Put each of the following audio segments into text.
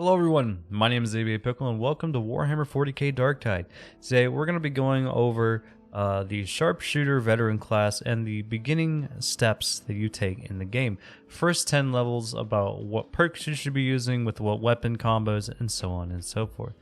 Hello everyone, my name is ABA Pickle and welcome to Warhammer 40k Darktide. Today we're going to be going over the Sharpshooter Veteran class and the beginning steps that you take in the game. First 10 levels about what perks you should be using with what weapon combos and so on and so forth.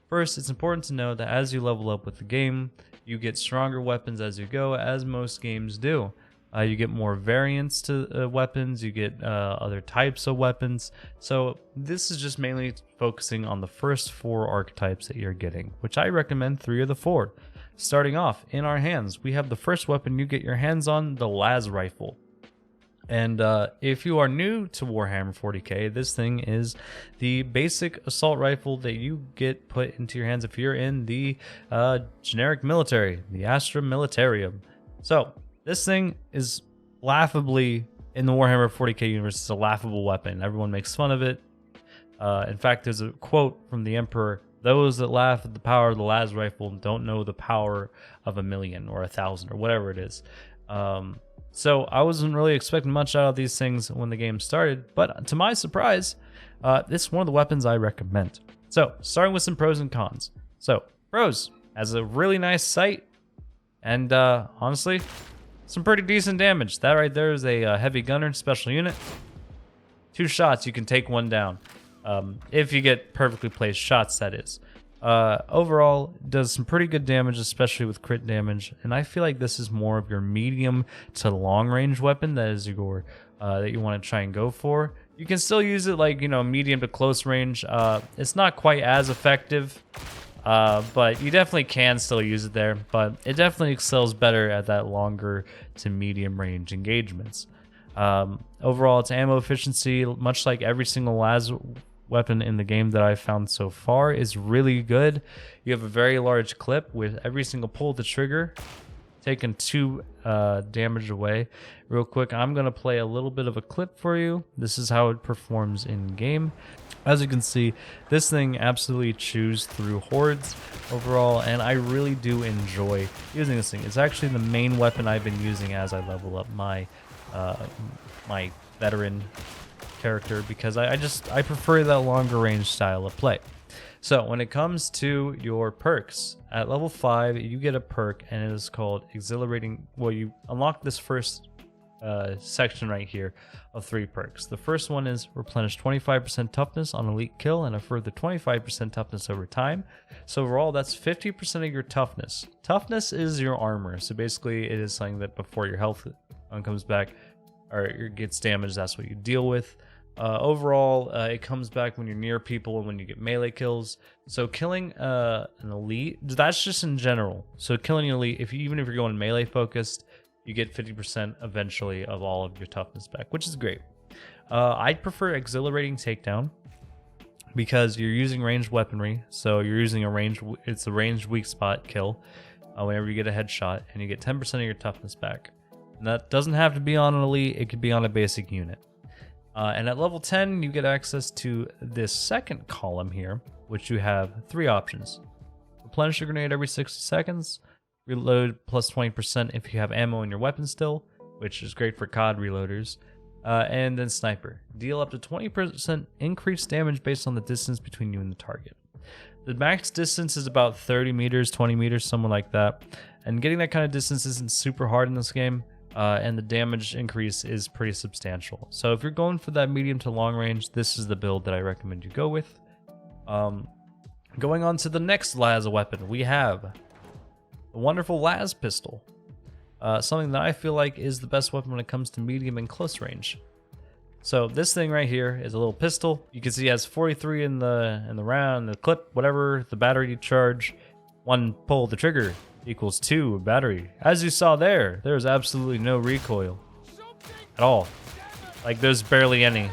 First, it's important to know that as you level up with the game, you get stronger weapons as you go, as most games do. You get more variants to weapons, you get other types of weapons. So this is just mainly focusing on the first 4 archetypes that you're getting, which I recommend 3 of the 4. Starting off, in our hands, we have the first weapon you get your hands on, the las rifle. And if you are new to Warhammer 40k, this thing is the basic assault rifle that you get put into your hands if you're in the generic military, the Astra Militarium. So this thing is laughably, in the Warhammer 40k universe, it's a laughable weapon. Everyone makes fun of it. In fact, there's a quote from the Emperor: "Those that laugh at the power of the las rifle don't know the power of 1,000,000 or 1,000 or whatever it is." So I wasn't really expecting much out of these things when the game started, but to my surprise, this is one of the weapons I recommend. So starting with some pros and cons. So pros, has a really nice sight, and honestly, some pretty decent damage. That right there is a heavy gunner special unit. 2 shots, you can take one down. If you get perfectly placed shots, that is. Overall, does some pretty good damage, especially with crit damage. And I feel like this is more of your medium to long range weapon that is your that you want to try and go for. You can still use it like, medium to close range. It's not quite as effective. But you definitely can still use it there, but it definitely excels better at that longer to medium range engagements. Overall, its ammo efficiency, much like every single las weapon in the game that I've found so far, is really good. You have a very large clip with every single pull of the trigger, taking 2 damage away. Real quick, I'm going to play a little bit of a clip for you. This is how it performs in game. As you can see, this thing absolutely chews through hordes overall, and I really do enjoy using this thing. It's actually the main weapon I've been using as I level up my my veteran character, because I prefer that longer range style of play. So when it comes to your perks, at level 5 you get a perk, and it is called exhilarating. Well, you unlock this first section right here of 3 perks. The first one is replenish 25% toughness on elite kill and a further 25% toughness over time. So overall, that's 50% of your toughness. Toughness is your armor, so basically it is something that before your health comes back or gets damaged, that's what you deal with. Overall, it comes back when you're near people and when you get melee kills. So killing an elite, that's just in general. So killing an elite, even if you're going melee focused, you get 50% eventually of all of your toughness back, which is great. I'd prefer exhilarating takedown because you're using ranged weaponry. So you're using it's a ranged weak spot kill whenever you get a headshot, and you get 10% of your toughness back. And that doesn't have to be on an elite, it could be on a basic unit. And at level 10, you get access to this second column here, which you have 3 options. Replenish your grenade every 60 seconds. Reload plus 20% if you have ammo in your weapon still, which is great for COD reloaders. And then sniper. Deal up to 20% increased damage based on the distance between you and the target. The max distance is about 30 meters, 20 meters, somewhere like that. And getting that kind of distance isn't super hard in this game. And the damage increase is pretty substantial. So if you're going for that medium to long range, this is the build that I recommend you go with. Going on to the next las weapon, we have the wonderful las pistol. Something that I feel like is the best weapon when it comes to medium and close range. So this thing right here is a little pistol. You can see it has 43 in the round, the clip, whatever, the battery charge. 1 pull of the trigger equals 2 battery. As you saw there's absolutely no recoil at all. Like, there's barely any.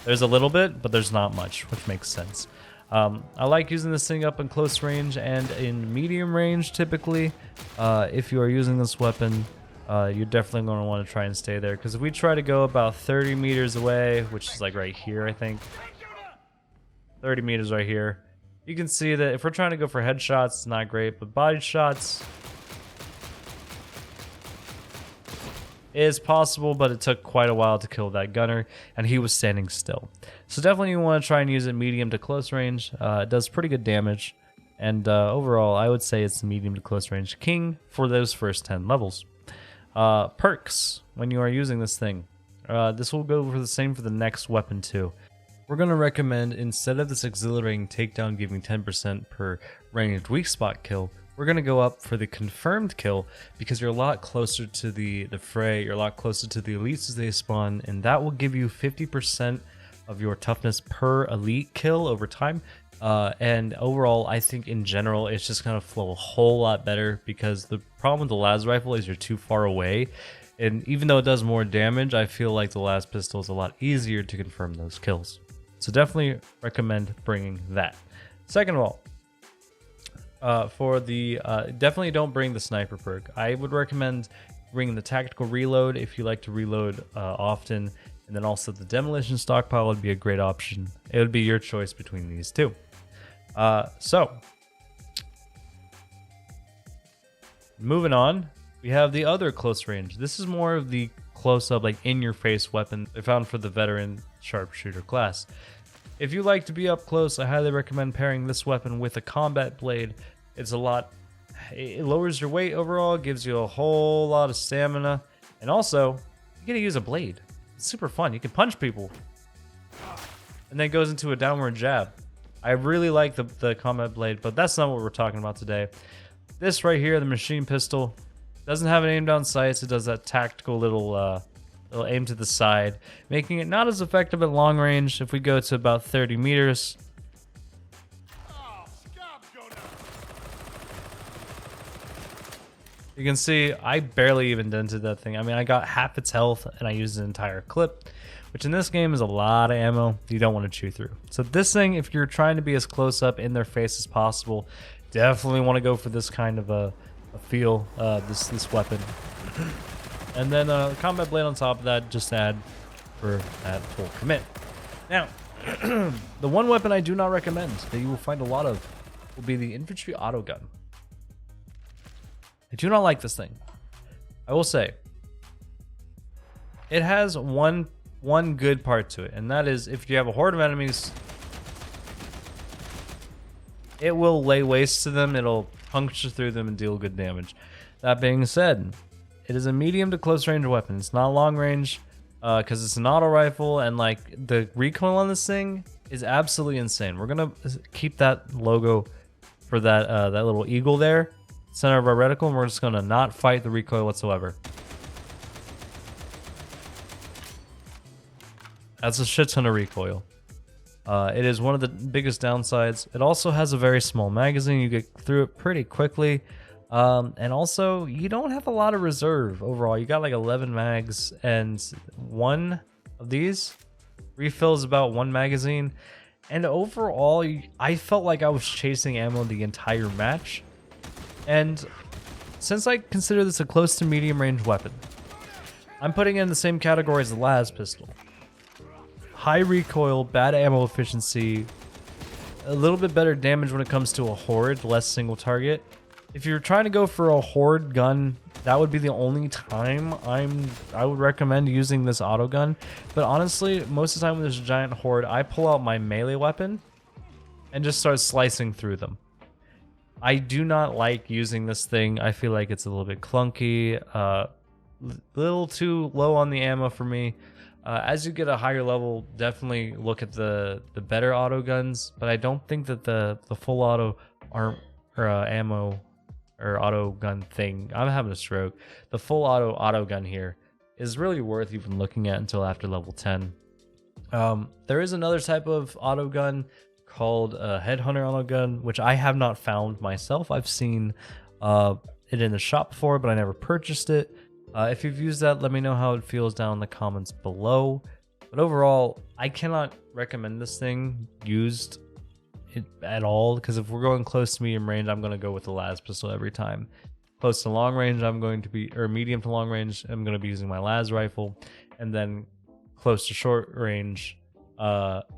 There's a little bit, but there's not much, which makes sense. I like using this thing up in close range and in medium range typically. If you are using this weapon, you're definitely going to want to try and stay there, because if we try to go about 30 meters away, which is like right here, I think 30 meters right here, you can see that if we're trying to go for headshots, it's not great, but body shots, It is possible, but it took quite a while to kill that gunner, and he was standing still. So definitely you want to try and use it medium to close range. It does pretty good damage, and overall I would say it's the medium to close range king for those first 10 levels. Perks when you are using this thing. This will go for the same for the next weapon too. We're going to recommend, instead of this exhilarating takedown giving 10% per ranged weak spot kill, we're going to go up for the confirmed kill, because you're a lot closer to the fray, you're a lot closer to the elites as they spawn, and that will give you 50% of your toughness per elite kill over time. And overall, I think in general, it's just going to flow a whole lot better, because the problem with the las rifle is you're too far away. And even though it does more damage, I feel like the las pistol is a lot easier to confirm those kills. So definitely recommend bringing that. Second of all, for the definitely don't bring the sniper perk. I would recommend bringing the tactical reload if you like to reload often, and then also the demolition stockpile would be a great option. It would be your choice between these two. So moving on, we have the other close range. This is more of the close-up, like in-your-face weapon they found for the veteran sharpshooter class. If you like to be up close, I highly recommend pairing this weapon with a combat blade. It lowers your weight overall, gives you a whole lot of stamina, and also you get to use a blade. It's super fun. You can punch people, and then it goes into a downward jab. I really like the combat blade, but that's not what we're talking about today. This right here, the machine pistol, doesn't have an aim down sights. It does that tactical little aim to the side, making it not as effective at long range. If we go to about 30 meters, you can see I barely even dented that thing. I mean, I got half its health and I used an entire clip, which in this game is a lot of ammo you don't want to chew through. So this thing, if you're trying to be as close up in their face as possible, definitely want to go for this kind of a feel, this weapon. And then combat blade on top of that, just add for that full commit. Now, the one weapon I do not recommend that you will find a lot of will be the infantry auto gun. I do not like this thing. I will say, it has one good part to it, and that is if you have a horde of enemies, it will lay waste to them, it'll puncture through them and deal good damage. That being said, it is a medium to close range weapon. It's not long range because it's an auto rifle, and like the recoil on this thing is absolutely insane. We're gonna keep that logo for that that little eagle there, center of our reticle, and we're just gonna not fight the recoil whatsoever. That's a shit ton of recoil. It is one of the biggest downsides. It also has a very small magazine. You get through it pretty quickly. And also, you don't have a lot of reserve overall. You got like 11 mags, and one of these refills about one magazine. And overall, I felt like I was chasing ammo the entire match. And since I consider this a close to medium range weapon, I'm putting it in the same category as the las pistol. High recoil, bad ammo efficiency, a little bit better damage when it comes to a horde, less single target. If you're trying to go for a horde gun, that would be the only time I would recommend using this auto gun. But honestly, most of the time when there's a giant horde, I pull out my melee weapon and just start slicing through them. I do not like using this thing. I feel like it's a little bit clunky, little too low on the ammo for me. As you get a higher level, definitely look at the better auto guns, but I don't think that the full auto ammo or auto gun thing, I'm having a stroke, the full auto gun here is really worth even looking at until after level 10. There is another type of auto gun called a headhunter auto gun, which I have not found myself. I've seen it in the shop before, but I never purchased it. If you've used that, let me know how it feels down in the comments below. But overall, I cannot recommend this thing used at all, because if we're going close to medium range, I'm going to go with the las pistol every time. Close to long range, I'm going to be, or medium to long range, I'm going to be using my las rifle, and then close to short range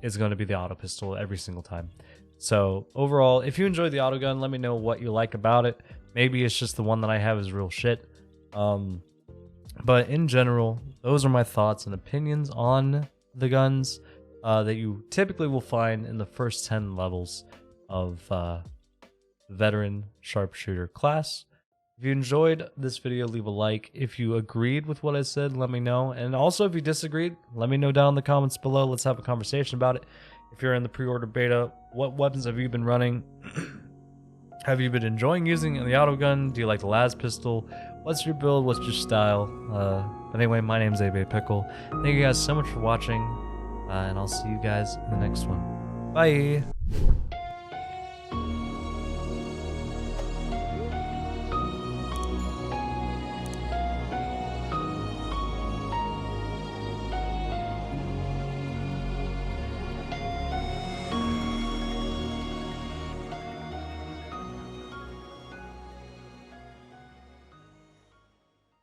is going to be the auto pistol every single time. So overall, if you enjoyed the auto gun, let me know what you like about it. Maybe it's just the one that I have is real shit. But in general, those are my thoughts and opinions on the guns that you typically will find in the first 10 levels of veteran sharpshooter class. If you enjoyed this video, leave a like. If you agreed with what I said, let me know. And also, if you disagreed, let me know down in the comments below. Let's have a conversation about it. If you're in the pre-order beta, what weapons have you been running? Have you been enjoying using the auto gun? Do you like the las pistol? What's your build? What's your style? But anyway, my name's Pickle. Thank you guys so much for watching, and I'll see you guys in the next one. Bye!